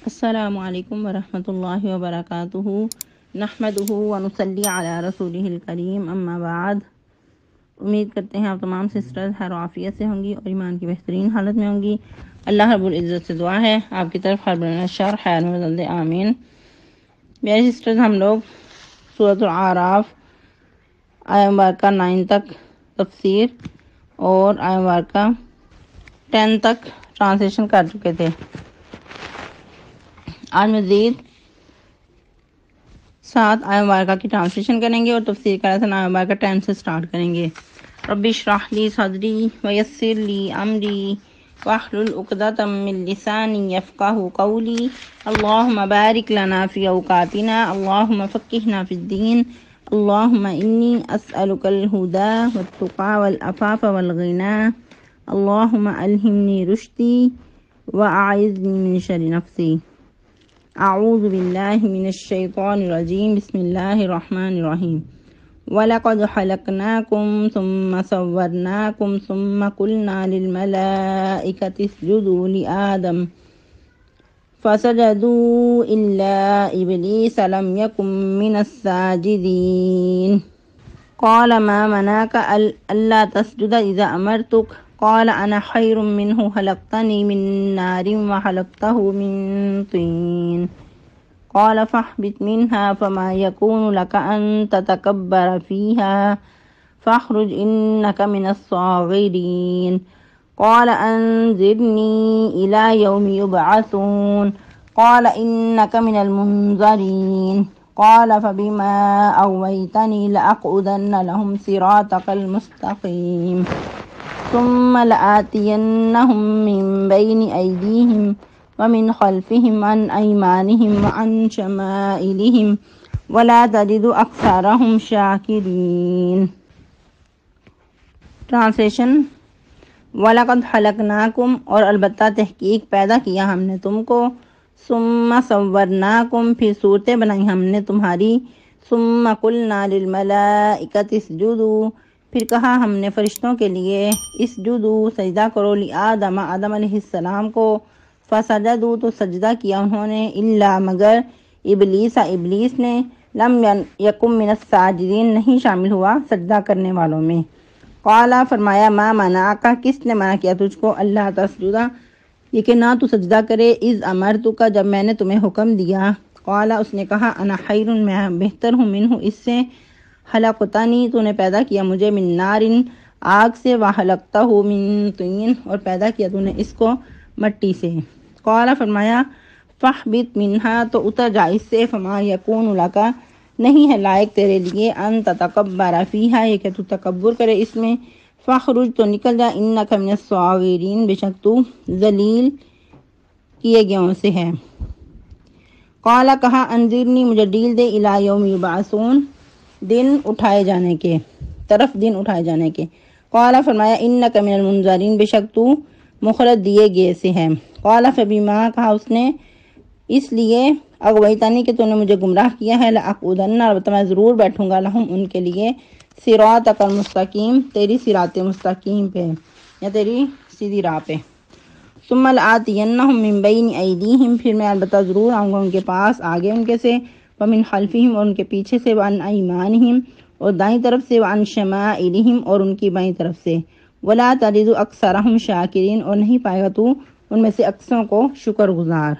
السلام علیکم ورحمۃ اللہ وبرکاتہ نحمدہ ونصلی علی رسولہ الکریم اما بعد۔ امید کرتے ہیں آپ تمام سسٹرز خیر و عافیت سے ہوں گی اور ایمان کی بہترین حالت میں ہوں گی۔ اللہ رب العزت سے دعا ہے آپ کی طرف ہر بلند شر خیر مزد آمین۔ میرے سسٹرز، ہم لوگ سورۃ الاعراف آیہ مبارکہ 9 تک تفسیر اور آیہ مبارکہ 10 تک ٹرانسلیشن کر چکے تھے۔ آج مزید 7 آیہ مبارکہ کی ٹرانسلیشن کریں گے اور تفسیر کا لیسن آیہ مبارکہ 10 سے سٹارٹ کریں گے۔ رب اشرح لی صدری ویسر لی امری واحلل عقدۃ من لسانی یفقہوا قولی اللہم بارک لنا فی اوقاتنا اللہم فقہنا فی الدین اللہم انی اسألک الہدی والتقی والعفاف والغنی اللہم الہمنی رشدی واعذنی من شر نفسی۔ اعوذ باللہ من الشیطان الرجیم بسم اللہ الرحمن الرحیم۔ وَلَقَدْ خَلَقْنَاكُمْ ثُمَّ صَوَّرْنَاكُمْ ثُمَّ قُلْنَا لِلْمَلَائِكَةِ اسْجُدُوا لِآدَمَ فَسَجَدُوا إِلَّا إِبْلِيسَ لَمْ يَكُنْ مِنَ السَّاجِدِينَ قَالَ مَا مَنَعَكَ أَلَّا تَسْجُدَ إِذْ أَمَرْتُكَ قال أنا خير منه خلقتني من نار وخلقته من طين قال فاهبط منها فما يكون لك أن تتكبر فيها فاخرج إنك من الصاغرين قال أنظرني إلى يوم يبعثون قال إنك من المنظرين قال فبما أغويتني لأقعدن لهم صراطك المستقيم ثم لآتينهم من بين أيديهم ومن خلفهم عن أيمانهم وعن شمائلهم ولا تجد أكثرهم شاكرين۔ ٹرانسلیشن: وَلَقَدْ خَلَقْنَاكُمْ اور البتہ تحقیق پیدا کیا ہم نے تم کو، ثُمَّ صَوَّرْنَاكُمْ پھر صورتیں بنائی ہم نے تمہاری، ثُمَّ قُلْنَا لِلْمَلَائِكَةِ اسْجُدُوا پھر کہا ہم نے فرشتوں کے لیے اسجدوا سجدہ کرو لآدم آدم علیہ السلام کو، فسجدوا تو سجدہ کیا انہوں نے، الا مگر ابلیس ابلیس نے، لم یکن من الساجدین نہیں شامل ہوا سجدہ کرنے والوں میں۔ قال فرمایا ما منعک کس نے منع کیا تجھ کو، اللہ تسجدہ یہ کہ نہ تو سجدہ کرے، اذ امرتک جب میں نے تمہیں حکم دیا، قال اس نے کہا انا خیر میں بہتر ہوں منہ اس سے، خلقتنی تو نے پیدا کیا مجھے من نار آگ سے، وخلقتہ من طین اور پیدا کیا تو نے اس کو مٹی سے۔ قال فرمایا فاہبط منہا تو اتر جا اس سے، فما یکون لک نہیں ہے لائق تیرے لیے، ان تتکبر فیہا یہ کہ تو تکبر کرے اس میں، فاخرج تو نکل جا، انک من الصاغرین بے شک تو ذلیل کیے گئوں سے ہے۔ قال کہا انذرنی مجھے ڈیل دے، الی یوم یبعثون دن اٹھائے جانے کے طرف، دن اٹھائے جانے کے۔ قال فرمایا انک من المنظرین بے شک تو مخرج دیے گئے سے ہے۔ قال فبما کہا اس نے اس لیے اغویتنی کہ تو نے مجھے گمراہ کیا ہے، لاقعدن البتہ میں ضرور بیٹھوں گا، لہم ان کے لیے، صراطک المستقیم تیری صراط مستقیم پہ یا تیری سیدھی راہ پہ۔ ثم لآتینہم من بین ایدیہم پھر میں البتہ ضرور آؤں گا ان کے پاس آگے ان کے سے، ومن خلفہم اور ان کے پیچھے سے، وعن ایمانہم اور دائیں طرف سے، وعن شمائلہم اور ان کی بائیں طرف سے، ولا تجد اکثرہم شاکرین اور نہیں پائے گا تو ان میں سے اکثروں کو شکر گزار۔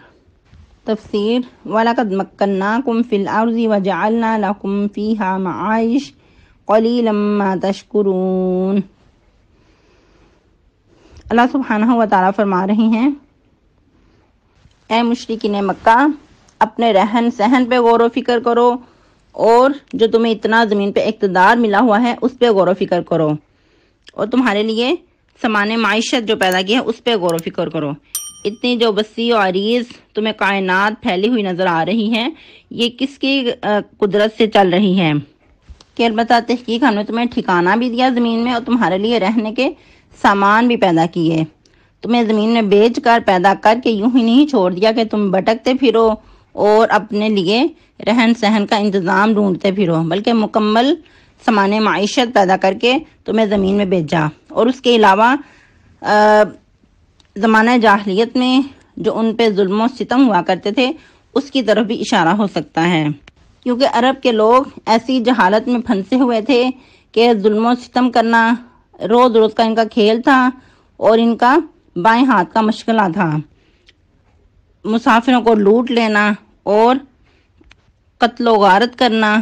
تفسیر: وَلَقَدْ مَكَّنَّاكُمْ فِي الْأَرْضِ وَجَعَلْنَا لَكُمْ فِيهَا مَعَائِشَ قَلِيلًا مَا تَشْكُرُونَ۔ اللہ سبحانہ و تعالیٰ فرما رہے ہیں، اے مشرکین مکہ اپنے رہن سہن پہ غور و فکر کرو، اور جو تمہیں اتنا زمین پہ اقتدار ملا ہوا ہے اس پہ غور و فکر کرو، اور تمہارے لیے سامان معیشت جو پیدا کی ہے اس پہ غور و فکر کرو۔ اتنی جو وسیع و عریض تمہیں کائنات پھیلی ہوئی نظر آ رہی ہے، یہ کس کی قدرت سے چل رہی ہے کہ البتہ تحقیق ہم نے تمہیں ٹھکانہ بھی دیا زمین میں، اور تمہارے لیے رہنے کے سامان بھی پیدا کیے، تمہیں زمین میں بیچ کر پیدا کر کے یوں ہی نہیں چھوڑ دیا کہ تم بھٹکتے پھرو اور اپنے لیے رہن سہن کا انتظام ڈھونڈتے پھرو، بلکہ مکمل سامان معیشت پیدا کر کے تمہیں زمین میں بھیجا۔ اور اس کے علاوہ زمانہ جاہلیت میں جو ان پہ ظلم و ستم ہوا کرتے تھے اس کی طرف بھی اشارہ ہو سکتا ہے، کیونکہ عرب کے لوگ ایسی جہالت میں پھنسے ہوئے تھے کہ ظلم و ستم کرنا روز روز کا ان کا کھیل تھا اور ان کا بائیں ہاتھ کا مشغلہ تھا۔ مسافروں کو لوٹ لینا اور قتل و غارت کرنا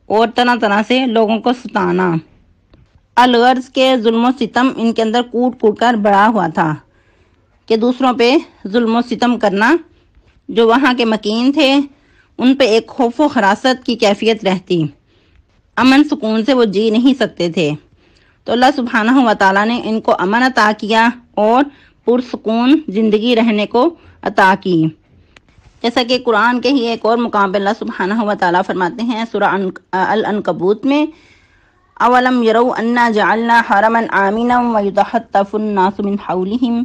اور طرح طرح سے لوگوں کو ستانا۔ الغرض کے ظلم و ستم ان کے اندر کوٹ کوٹ کر بڑھا ہوا تھا کہ دوسروں پہ ظلم و ستم کرنا۔ جو وہاں کے مکین تھے ان پہ ایک خوف و حراست کی کیفیت رہتی، امن سکون سے وہ جی نہیں سکتے تھے۔ تو اللہ سبحانہ و تعالیٰ نے ان کو امن عطا کیا اور پرسکون زندگی رہنے کو عطا کی، جیسا کہ قرآن کے ہی ایک اور مقام پہ اللہ سبحانہ و تعالیٰ فرماتے ہیں سورہ العنکبوت میں، اولم یروا انا جعلنا حرما آمنا ویتخطف الناس من حولہم،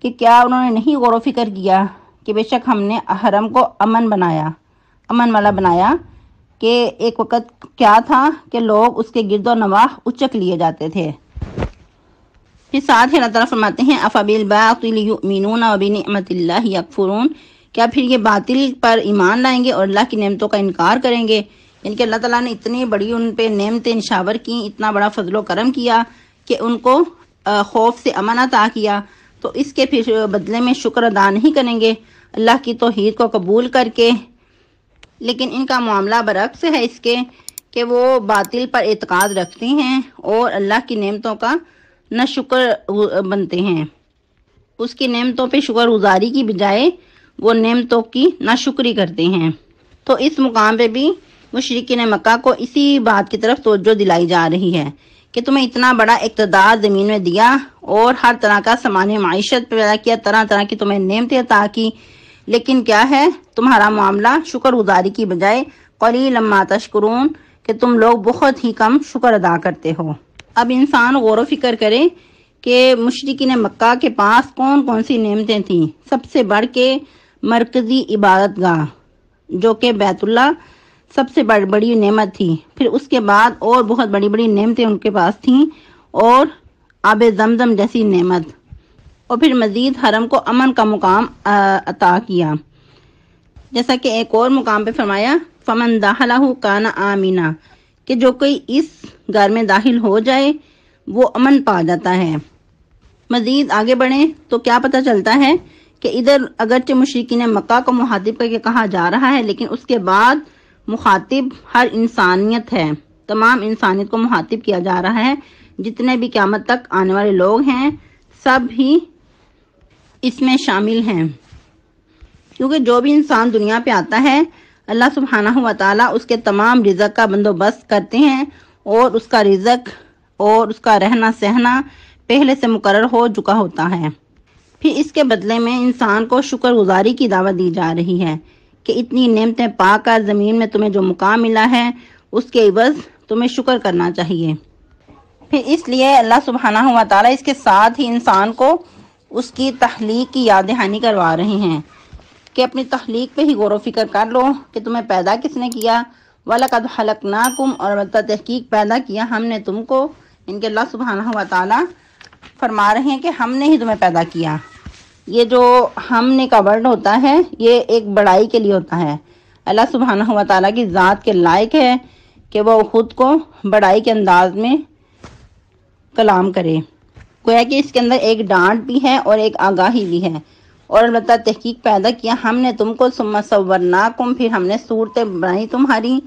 کہ کیا انہوں نے نہیں غور و فکر کیا کہ بے شک ہم نے حرم کو امن والا بنایا، کہ ایک وقت کیا تھا کہ لوگ اس کے گرد و نواح اچک لیے جاتے تھے۔ پھر ساتھ ہی اللہ تعالیٰ فرماتے ہیں افبالباطل یؤمنون وبنعمت اللہ یکفرون، کیا پھر یہ باطل پر ایمان لائیں گے اور اللہ کی نعمتوں کا انکار کریں گے؟ یعنی کہ اللہ تعالیٰ نے اتنی بڑی ان پہ نعمتیں نشاور کی، اتنا بڑا فضل و کرم کیا کہ ان کو خوف سے امن عطا کیا، تو اس کے پھر بدلے میں شکر ادا نہیں کریں گے اللہ کی توحید کو قبول کر کے۔ لیکن ان کا معاملہ برعکس ہے اس کے کہ وہ باطل پر اعتقاد رکھتے ہیں اور اللہ کی نعمتوں کا نہ شکر بنتے ہیں، اس کی نعمتوں پہ شکر گزاری کی بجائے وہ نعمتوں کی ناشکری کرتے ہیں۔ تو اس مقام پہ بھی مشرکین مکہ کو اسی بات کی طرف توجہ دلائی جا رہی ہے کہ تمہیں اتنا بڑا اقتدار زمین میں دیا اور ہر طرح کا سامان معیشت پیدا کیا، طرح طرح کی تمہیں نعمتیں عطا کی، لیکن کیا ہے تمہارا معاملہ شکر گزاری کی بجائے قلیلا ما تشکرون، کہ تم لوگ بہت ہی کم شکر ادا کرتے ہو۔ اب انسان غور و فکر کرے کہ مشرکین مکہ کے پاس کون کون سی نعمتیں تھیں۔ سب سے بڑھ کے مرکزی عبادت گاہ جو کہ بیت اللہ سب سے بڑی نعمت تھی، پھر اس کے بعد اور بہت بڑی بڑی نعمتیں ان کے پاس تھیں اور آب زمزم جیسی نعمت، اور پھر مزید حرم کو امن کا مقام عطا کیا، جیسا کہ ایک اور مقام پہ فرمایا فمن دخلہ کان آمنا، کہ جو کوئی اس گھر میں داخل ہو جائے وہ امن پا جاتا ہے۔ مزید آگے بڑھیں تو کیا پتہ چلتا ہے کہ ادھر اگرچہ مشرکین مکہ کو مخاطب کر کے کہا جا رہا ہے، لیکن اس کے بعد مخاطب ہر انسانیت ہے، تمام انسانیت کو مخاطب کیا جا رہا ہے، جتنے بھی قیامت تک آنے والے لوگ ہیں سب ہی اس میں شامل ہیں، کیونکہ جو بھی انسان دنیا پہ آتا ہے اللہ سبحانہ و تعالیٰ اس کے تمام رزق کا بندوبست کرتے ہیں اور اس کا رزق اور اس کا رہنا سہنا پہلے سے مقرر ہو چکا ہوتا ہے۔ پھر اس کے بدلے میں انسان کو شکر گزاری کی دعوت دی جا رہی ہے کہ اتنی نعمتیں پا کر زمین میں تمہیں جو مقام ملا ہے اس کے عوض تمہیں شکر کرنا چاہیے۔ پھر اس لیے اللہ سبحانہ و تعالیٰ اس کے ساتھ ہی انسان کو اس کی تخلیق کی یاد دہانی کروا رہے ہیں کہ اپنی تخلیق پہ ہی غور و فکر کر لو کہ تمہیں پیدا کس نے کیا، وَلَقَدْ خَلَقْنَاكُمْ، اور البتہ تحقیق پیدا کیا ہم نے تم کو۔ ان کے اللہ سبحانہ و تعالیٰ فرما رہے ہیں کہ ہم نے ہی تمہیں پیدا کیا۔ یہ جو ہم نے کا ورڈ ہوتا ہے یہ ایک بڑائی کے لیے ہوتا ہے، اللہ سبحانہ و تعالیٰ کی ذات کے لائق ہے کہ وہ خود کو بڑائی کے انداز میں کلام کرے، گویا کہ اس کے اندر ایک ڈانٹ بھی ہے اور ایک آگاہی بھی ہے۔ اور البتہ تحقیق پیدا کیا ہم نے تم کو، ثم صورناکم، پھر ہم نے صورتیں بنائی تمہاری۔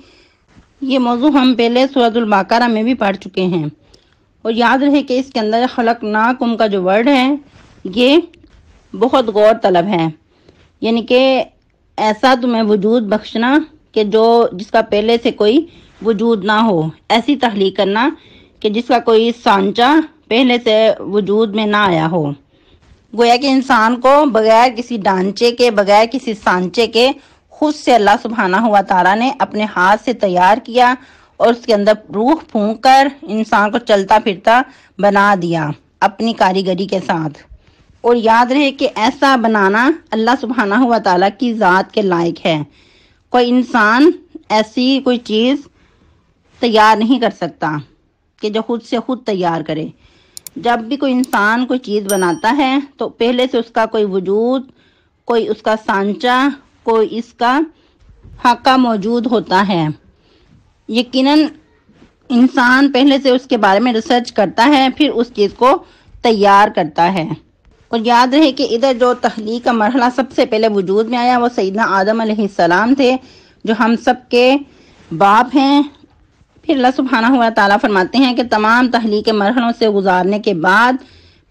یہ موضوع ہم پہلے سورۃ البقرہ میں بھی پڑھ چکے ہیں، اور یاد رہے کہ اس کے اندر خلقناکم کا جو ورڈ ہے یہ بہت غور طلب ہے، یعنی کہ ایسا تمہیں وجود بخشنا کہ جس کا پہلے سے کوئی وجود نہ ہو، ایسی تخلیق کرنا کہ جس کا کوئی سانچہ پہلے سے وجود میں نہ آیا ہو۔ گویا کہ انسان کو بغیر کسی ڈھانچے کے، بغیر کسی سانچے کے خود سے اللہ سبحانہ و تعالیٰ نے اپنے ہاتھ سے تیار کیا اور اس کے اندر روح پھونک کر انسان کو چلتا پھرتا بنا دیا اپنی کاریگری کے ساتھ۔ اور یاد رہے کہ ایسا بنانا اللہ سبحانہ و تعالیٰ کی ذات کے لائق ہے، کوئی انسان ایسی کوئی چیز تیار نہیں کر سکتا کہ جو خود سے خود تیار کرے۔ جب بھی کوئی انسان کوئی چیز بناتا ہے تو پہلے سے اس کا کوئی وجود، کوئی اس کا سانچہ، کوئی اس کا خاکہ موجود ہوتا ہے۔ یقیناً انسان پہلے سے اس کے بارے میں ریسرچ کرتا ہے، پھر اس چیز کو تیار کرتا ہے۔ اور یاد رہے کہ ادھر جو تخلیق کا مرحلہ سب سے پہلے وجود میں آیا وہ سیدنا آدم علیہ السلام تھے، جو ہم سب کے باپ ہیں۔ پھر اللہ سبحانہ و تعالیٰ فرماتے ہیں کہ تمام تخلیق کے مرحلوں سے گزارنے کے بعد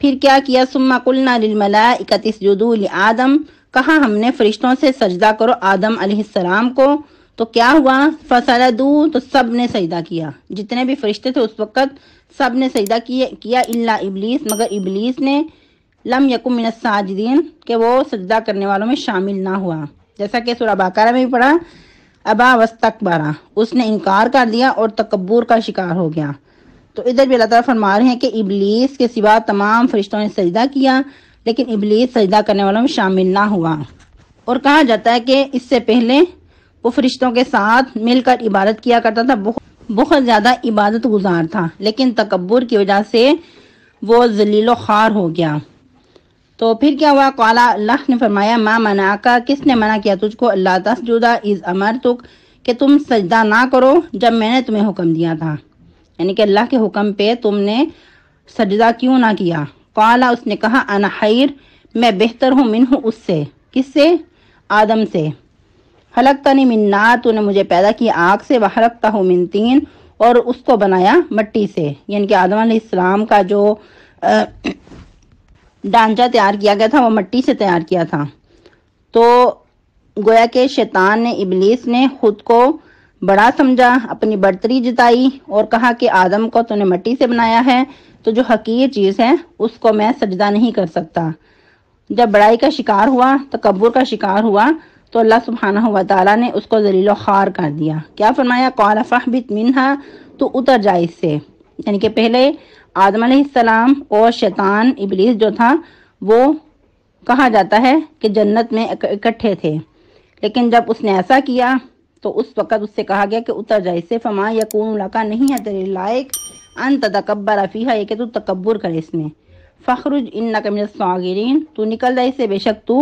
پھر کیا کیا، ثم قلنا للملائکۃ اسجدوا لآدم، کہا ہم نے فرشتوں سے سجدہ کرو آدم علیہ السلام کو، تو کیا ہوا، فسجدوا، تو سب نے سجدہ کیا، جتنے بھی فرشتے تھے اس وقت سب نے سجدہ کیا الا ابلیس، مگر ابلیس نے، لم یکن من الساجدین، کہ وہ سجدہ کرنے والوں میں شامل نہ ہوا، جیسا کہ سورہ بقرہ میں بھی پڑھا، ابا واستکبر، اس نے انکار کر دیا اور تکبر کا شکار ہو گیا۔ تو ادھر بھی اللہ تعالیٰ فرما رہے ہیں کہ ابلیس کے سوا تمام فرشتوں نے سجدہ کیا، لیکن ابلیس سجدہ کرنے والوں میں شامل نہ ہوا۔ اور کہا جاتا ہے کہ اس سے پہلے وہ فرشتوں کے ساتھ مل کر عبادت کیا کرتا تھا، بہت زیادہ عبادت گزار تھا، لیکن تکبر کی وجہ سے وہ ذلیل و خوار ہو گیا۔ تو پھر کیا ہوا، قال، اللہ نے فرمایا، ما منعک، کس نے منع کیا تجھ کو، اللہ تسجد اذ امرتک، کہ تم سجدہ نہ کرو جب میں نے تمہیں حکم دیا تھا، یعنی کہ اللہ کے حکم پہ تم نے سجدہ کیوں نہ کیا۔ قال، اس نے کہا، انا خیر، میں بہتر ہوں، منہ، اس سے، کس سے، آدم سے، خلقتنی من نار، تو نے مجھے پیدا کیا آگ سے، وخلقتہ من طین، اور اس کو بنایا مٹی سے، یعنی کہ آدم علیہ السلام کا جو ڈھانچہ تیار کیا گیا تھا وہ مٹی سے تیار کیا تھا۔ تو گویا کہ شیطان نے، ابلیس نے خود کو بڑا سمجھا، اپنی برتری جتائی اور کہا کہ آدم کو تو نے مٹی سے بنایا ہے، تو جو حقیر چیز ہے اس کو میں سجدہ نہیں کر سکتا۔ جب بڑائی کا شکار ہوا، تکبر کا شکار ہوا، تو اللہ سبحانہ و تعالیٰ نے اس کو ذلیل و خوار کر دیا۔ کیا فرمایا، قال فاہبط منہا، تو اتر جا اس سے، یعنی کہ پہلے آدم علیہ السلام اور شیطان ابلیس جو تھا وہ کہا جاتا ہے کہ جنت میں اکٹھے تھے، لیکن جب اس نے ایسا کیا تو اس وقت اس سے کہا گیا کہ اتر جا اس سے، فما یکون لک، نہیں ہے تیرے لائق، ان تتکبر فیہا، یہ کہ تو تکبر کرے اس میں، فخرج انک من الصاغرین، تو نکل جا اس سے، بے شک تو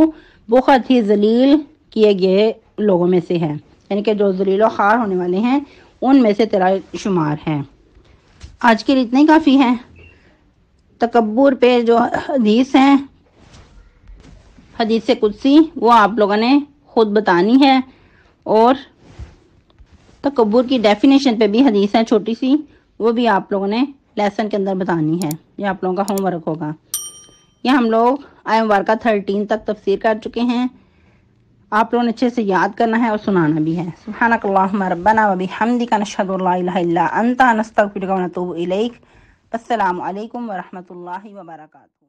بہت ہی ذلیل کیے گئے لوگوں میں سے ہے، یعنی کہ جو ذلیل و خوار ہونے والے ہیں ان میں سے تیرا شمار ہے۔ آج کے لیے اتنے کافی ہیں۔ تکبر پہ جو حدیث ہیں، حدیث قدسی، وہ آپ لوگوں نے خود بتانی ہے، اور تکبر کی ڈیفینیشن پہ بھی حدیث ہے چھوٹی سی، وہ بھی آپ لوگوں نے لیسن کے اندر بتانی ہے، یہ آپ لوگوں کا ہوم ورک ہوگا۔ یہ ہم لوگ آیہ مبارکہ 13 تک تفسیر کر چکے ہیں، آپ لوگوں نے اچھے سے یاد کرنا ہے اور سنانا بھی ہے۔ سبحانک اللہم ربنا و بحمدک، نشہد ان لا الہ الا انت، نستغفرک و نتوب الیک۔ السلام علیکم ورحمۃ اللہ وبرکاتہ۔